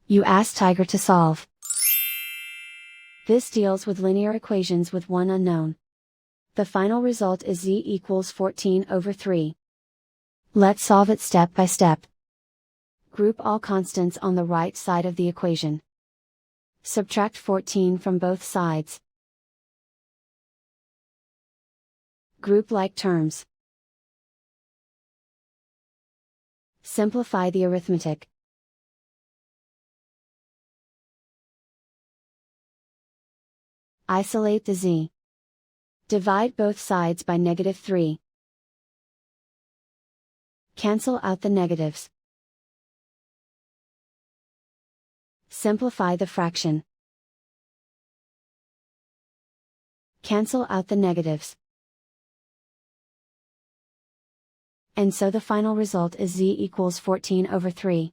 You ask Tiger to solve. This deals with linear equations with one unknown. The final result is z equals 14/3. Let's solve it step by step. Group all constants on the right side of the equation. Subtract 14 from both sides. Group like terms. Simplify the arithmetic. Isolate the z. Divide both sides by -3. Cancel out the negatives. Simplify the fraction. Cancel out the negatives. And so the final result is z equals 14/3.